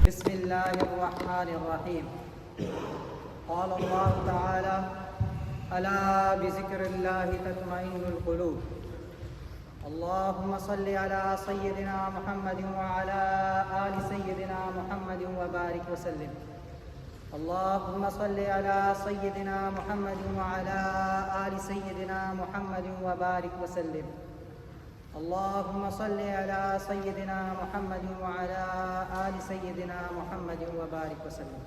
بسم الله الرحمن الرحيم. قال الله تعالى: ألا بذكر الله تطمئن القلوب. اللهم صل على سيدنا محمد وعلى آل سيدنا محمد وبارك وسلم. اللهم صل على سيدنا محمد وعلى آل سيدنا محمد وبارك وسلم. اللهم صل على سيدنا محمد وعلى آل سيدنا محمد وبارك وسلم.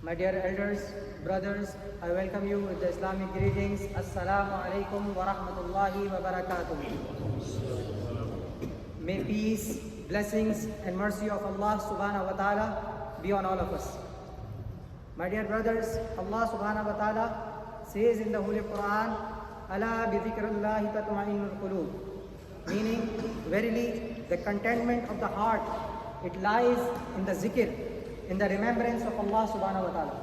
My dear elders, brothers, I welcome you with the Islamic greetings. Assalamu alaikum wa rahmatullahi wa barakatuh. May peace, blessings and mercy of Allah subhanahu wa ta'ala be on all of us. My dear brothers, Allah subhanahu wa ta'ala says in the Holy Quran, Ala bi dhikrillahi tatma'innul qulub, meaning, verily, the contentment of the heart, it lies in the zikr, in the remembrance of Allah subhanahu wa ta'ala.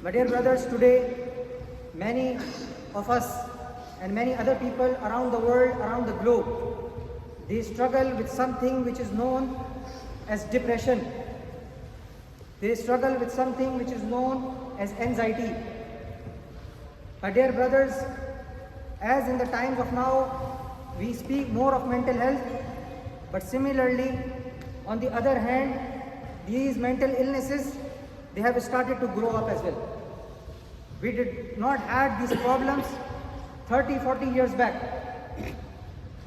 My dear brothers, today, many of us and many other people around the world, around the globe, they struggle with something which is known as depression. They struggle with something which is known as anxiety. My dear brothers, as in the times of now, we speak more of mental health, but similarly, on the other hand, these mental illnesses, they have started to grow up as well. We did not have these problems 30, 40 years back,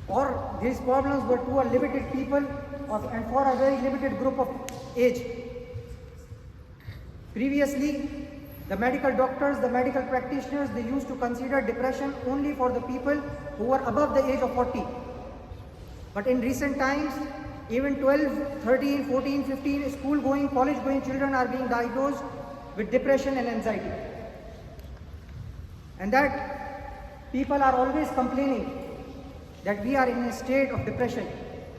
or these problems were to a limited people and for a very limited group of age. Previously, the medical doctors, the medical practitioners, they used to consider depression only for the people who were above the age of 40. But in recent times, even 12, 13, 14, 15 school-going, college-going children are being diagnosed with depression and anxiety. And that people are always complaining that we are in a state of depression,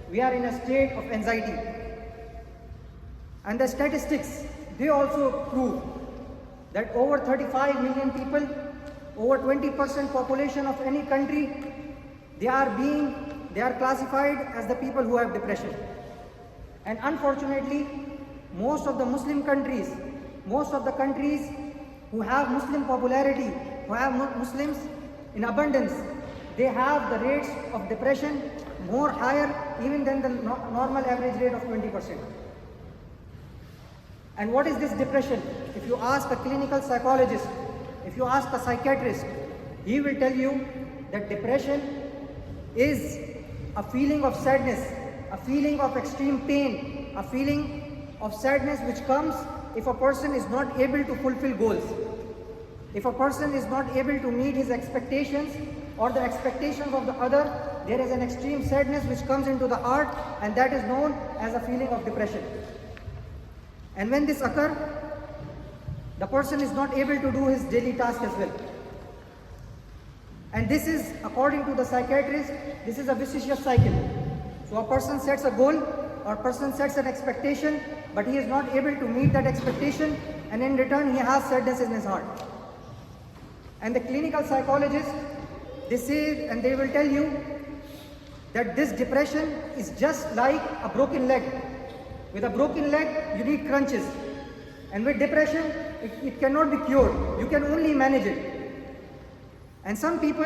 we are in a state of anxiety. And the statistics, they also prove that over 35 million people, over 20% population of any country, they are classified as the people who have depression. And unfortunately, most of the Muslim countries, most of the countries who have Muslim popularity, who have Muslims in abundance, they have the rates of depression more higher even than the normal average rate of 20%. And what is this depression? If you ask a clinical psychologist, if you ask a psychiatrist, he will tell you that depression is a feeling of sadness, a feeling of extreme pain, a feeling of sadness which comes if a person is not able to fulfill goals. If a person is not able to meet his expectations or the expectations of the other, there is an extreme sadness which comes into the heart, and that is known as a feeling of depression. And when this occurs, the person is not able to do his daily task as well. And this is, according to the psychiatrist, this is a vicious cycle. So a person sets a goal, or a person sets an expectation, but he is not able to meet that expectation, and in return he has sadness in his heart. And the clinical psychologists, they say, and they will tell you that this depression is just like a broken leg. With a broken leg, you need crutches. And with depression, it cannot be cured. You can only manage it. And some people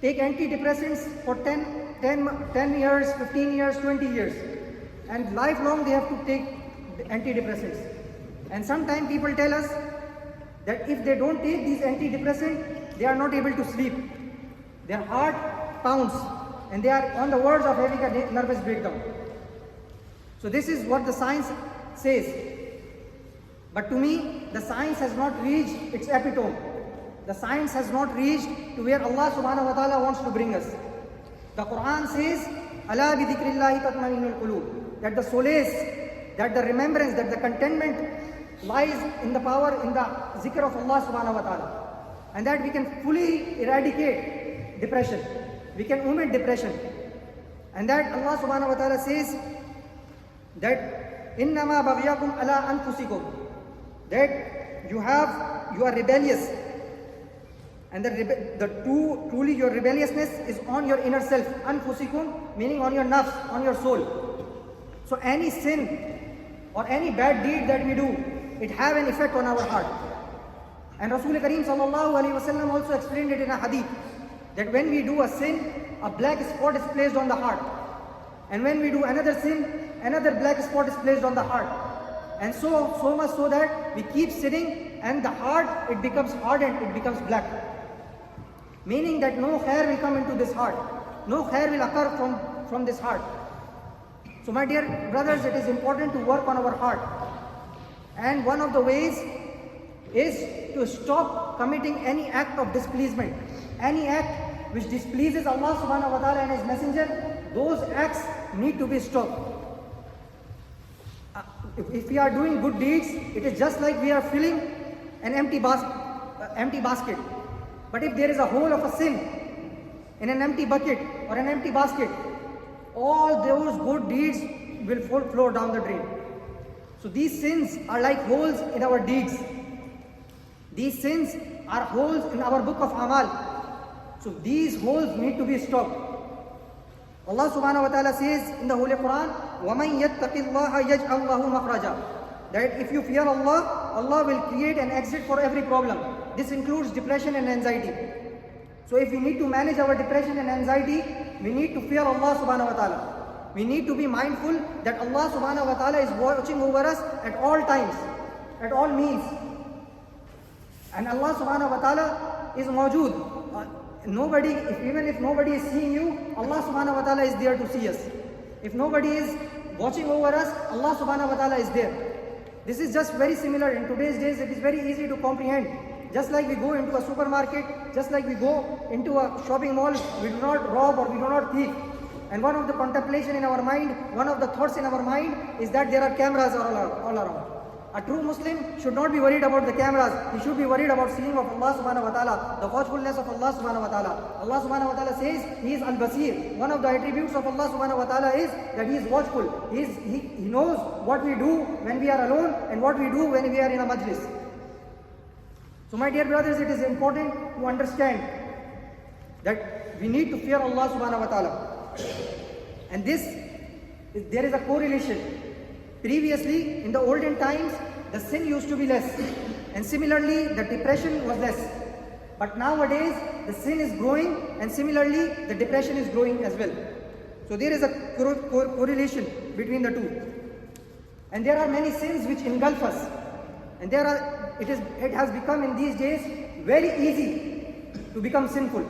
take antidepressants for 10 years, 15 years, 20 years. And lifelong they have to take antidepressants. And sometimes people tell us that if they don't take these antidepressants, they are not able to sleep. Their heart pounds and they are on the verge of having a nervous breakdown. So this is what the science says. But to me, the science has not reached its epitome. The science has not reached to where Allah subhanahu wa ta'ala wants to bring us. The Quran says, Ala bi dhikrillahi tatma'innul qulub, that the solace, that the remembrance, that the contentment lies in the power, in the zikr of Allah subhanahu wa ta'ala. And that we can fully eradicate depression. We can omit depression. And that Allah subhanahu wa ta'ala says, that innama baghyakum ala anfusikum, that you are rebellious, and truly your rebelliousness is on your inner self. Anfusikum meaning on your nafs, on your soul. So any sin or any bad deed that we do, it have an effect on our heart. And Rasul Kareem sallallahu alaihi wasallam also explained it in a hadith that when we do a sin, a black spot is placed on the heart. And when we do another sin, another black spot is placed on the heart. And so much so that we keep sinning and the heart, it becomes hardened, it becomes black. Meaning that no hair will come into this heart. No hair will occur from this heart. So my dear brothers, it is important to work on our heart. And one of the ways is to stop committing any act of displeasement. Any act which displeases Allah subhanahu wa ta'ala and His Messenger, those acts need to be stopped. If we are doing good deeds, it is just like we are filling an empty basket. But if there is a hole of a sin in an empty bucket or an empty basket, all those good deeds will flow down the drain. So these sins are like holes in our deeds. These sins are holes in our book of Amal. So these holes need to be stopped. Allah subhanahu wa ta'ala says in the Holy Quran, وَمَنْ يَتَّقِ اللَّهَ يَجْعَلْ لَهُ مَخْرَجًا, that if you fear Allah, Allah will create an exit for every problem. This includes depression and anxiety. So if we need to manage our depression and anxiety, we need to fear Allah subhanahu wa ta'ala. We need to be mindful that Allah subhanahu wa ta'ala is watching over us at all times, at all means. And Allah subhanahu wa ta'ala is mawjood. Even if nobody is seeing you, Allah subhanahu wa ta'ala is there to see us. If nobody is watching over us, Allah subhanahu wa ta'ala is there. This is just very similar. In today's days, it is very easy to comprehend. Just like we go into a supermarket, just like we go into a shopping mall, we do not rob or we do not thief. And one of the contemplation in our mind, one of the thoughts in our mind is that there are cameras all around. A true Muslim should not be worried about the cameras. He should be worried about seeing of Allah subhanahu wa ta'ala, the watchfulness of Allah subhanahu wa ta'ala. Allah subhanahu wa ta'ala says He is Al-Basir. One of the attributes of Allah subhanahu wa ta'ala is that He is watchful. He knows what we do when we are alone and what we do when we are in a majlis. So my dear brothers, it is important to understand that we need to fear Allah subhanahu wa ta'ala. And there is a correlation. Previously, in the olden times, the sin used to be less. And similarly, the depression was less. But nowadays, the sin is growing and similarly, the depression is growing as well. So there is a correlation between the two. And there are many sins which engulf us. And it has become in these days very easy to become sinful.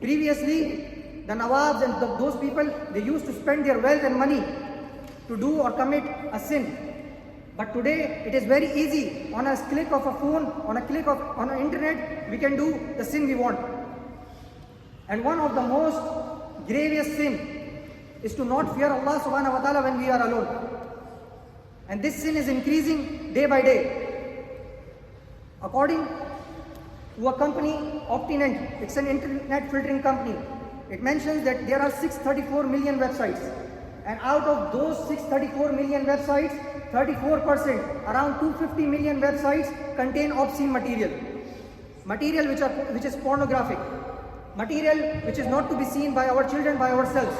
Previously, the Nawabs and those people, they used to spend their wealth and money to do or commit a sin. But today, it is very easy. On a click of a phone, on the internet, we can do the sin we want. And one of the most grievous sin is to not fear Allah subhanahu wa ta'ala when we are alone. And this sin is increasing day by day. According to a company, Optinent, it's an internet filtering company. It mentions that there are 634 million websites. And out of those 634 million websites, 34%, around 250 million websites contain obscene material. Material which is pornographic. Material which is not to be seen by our children, by ourselves.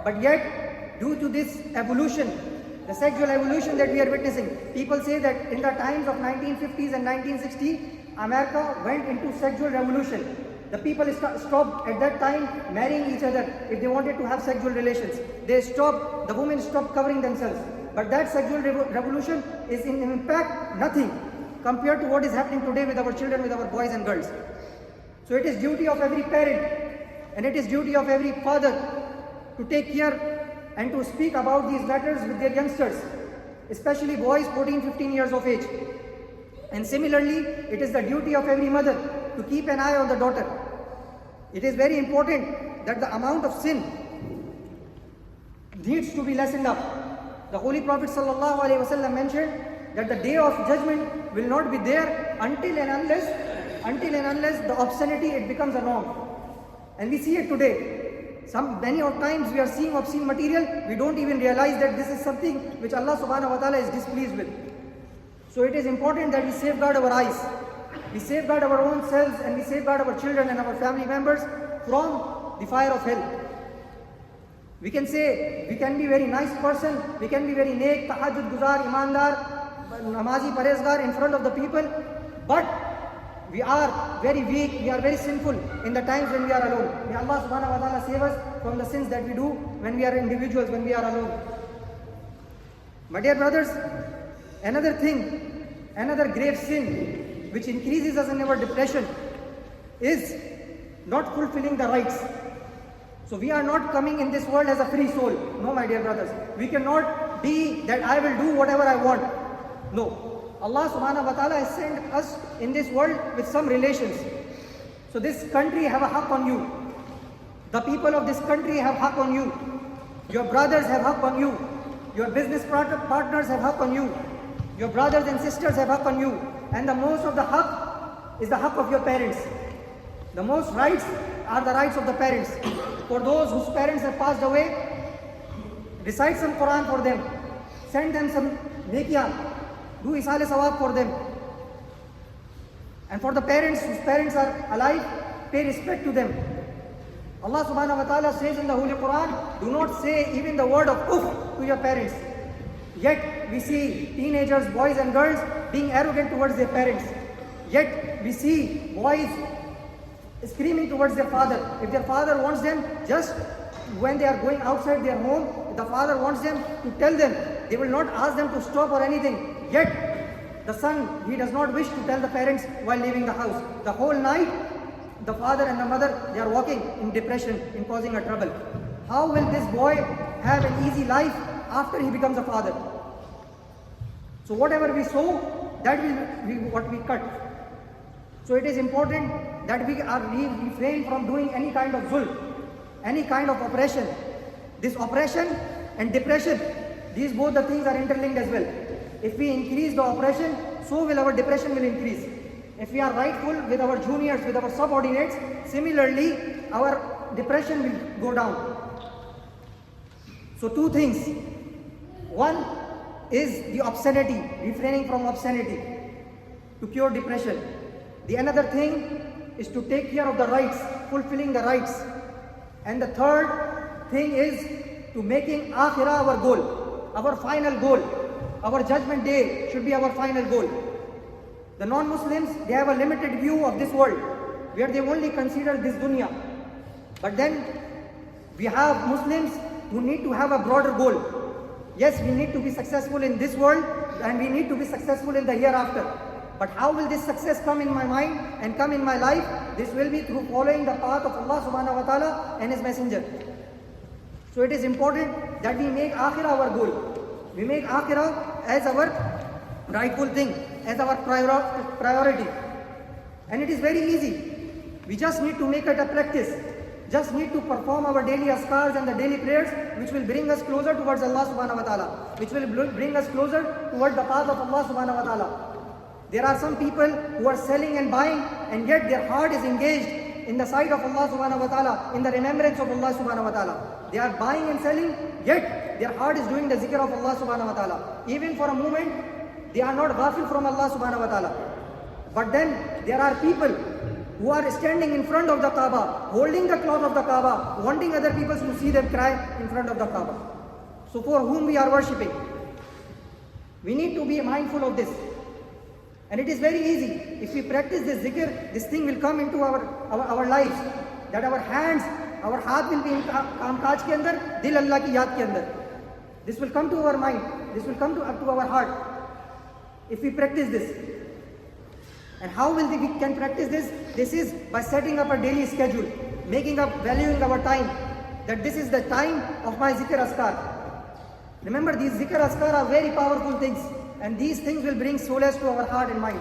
But yet, due to this evolution, the sexual evolution that we are witnessing, people say that in the times of 1950s and 1960s, America went into sexual revolution. The people stopped at that time marrying each other if they wanted to have sexual relations. The women stopped covering themselves. But that sexual revolution is in fact nothing compared to what is happening today with our children, with our boys and girls. So it is duty of every parent and it is duty of every father to take care and to speak about these matters with their youngsters, especially boys 14, 15 years of age. And similarly, it is the duty of every mother to keep an eye on the daughter. It is very important that the amount of sin needs to be lessened up. The Holy Prophet ﷺ mentioned that the day of judgment will not be there until and unless the obscenity, it becomes a norm. And we see it today. Many of times we are seeing obscene material, we don't even realize that this is something which Allah subhanahu wa ta'ala is displeased with. So it is important that we safeguard our eyes. We safeguard our own selves and we safeguard our children and our family members from the fire of hell. We can say, we can be very nice person, we can be very neek, tahajjud guzar, imandar, namazi, parezgar in front of the people, but we are very weak, we are very sinful in the times when we are alone. May Allah subhanahu wa ta'ala save us from the sins that we do when we are individuals, when we are alone. My dear brothers, another thing, another grave sin which increases us in our depression is not fulfilling the rights. So we are not coming in this world as a free soul. No, my dear brothers. We cannot be that I will do whatever I want. No. Allah subhanahu wa ta'ala has sent us in this world with some relations. So this country have a haqq on you. The people of this country have haqq on you. Your brothers have haqq on you. Your business partners have haqq on you. Your brothers and sisters have haqq on you. And the most of the haqq is the haqq of your parents. The most rights are the rights of the parents. For those whose parents have passed away, recite some Quran for them. Send them some nekiyan. Do isale sawab for them. And for the parents whose parents are alive, pay respect to them. Allah subhanahu wa ta'ala says in the Holy Quran, do not say even the word of uff to your parents. Yet we see teenagers, boys and girls being arrogant towards their parents. Yet we see boys screaming towards their father. If their father wants them, just when they are going outside their home, the father wants them to tell them. They will not ask them to stop or anything. Yet the son, he does not wish to tell the parents while leaving the house. The whole night, the father and the mother, they are walking in depression, in causing a trouble. How will this boy have an easy life after he becomes a father? So whatever we sow, that will be what we cut. So it is important that we refrain from doing any kind of zulm, any kind of oppression. This oppression and depression, these both the things are interlinked as well. If we increase the oppression, so will our depression will increase. If we are rightful with our juniors, with our subordinates, similarly our depression will go down. So two things. One is the obscenity, refraining from obscenity to cure depression. The another thing is to take care of the rights, fulfilling the rights. And the third thing is to making akhirah our goal, our final goal. Our judgment day should be our final goal. The non-Muslims, they have a limited view of this world, where they only consider this dunya. But then we have Muslims who need to have a broader goal. Yes, we need to be successful in this world and we need to be successful in the hereafter. But how will this success come in my mind and come in my life? This will be through following the path of Allah subhanahu wa ta'ala and His Messenger. So it is important that we make akhirah our goal. We make akhirah as our rightful thing, as our priority. And it is very easy. We just need to make it a practice. Just need to perform our daily askars and the daily prayers, which will bring us closer towards Allah subhanahu wa ta'ala, which will bring us closer towards the path of Allah subhanahu wa ta'ala. There are some people who are selling and buying, and yet their heart is engaged in the sight of Allah subhanahu wa ta'ala, in the remembrance of Allah subhanahu wa ta'ala. They are buying and selling, yet their heart is doing the zikr of Allah subhanahu wa ta'ala. Even for a moment, they are not ghafil from Allah subhanahu wa ta'ala. But then there are people who are standing in front of the Kaaba, holding the cloth of the Kaaba, wanting other people to see them cry in front of the Kaaba. So for whom we are worshipping? We need to be mindful of this. And it is very easy. If we practice this zikr, this thing will come into our lives. That our hands, our heart will be in kaam kaaj ke andar, dil Allah ki yaad ke andar. This will come to our mind. This will come to our heart. If we practice this. And how we can practice this? This is by setting up a daily schedule, valuing our time. That this is the time of my zikr askar. Remember, these zikr askar are very powerful things. And these things will bring solace to our heart and mind.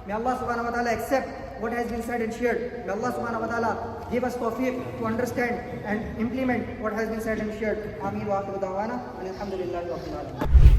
May Allah subhanahu wa ta'ala accept what has been said and shared. May Allah subhanahu wa ta'ala give us tawfiq to understand and implement what has been said and shared. Ameen wa akhiru da'wana. Alhamdulillahi rabbil alamin.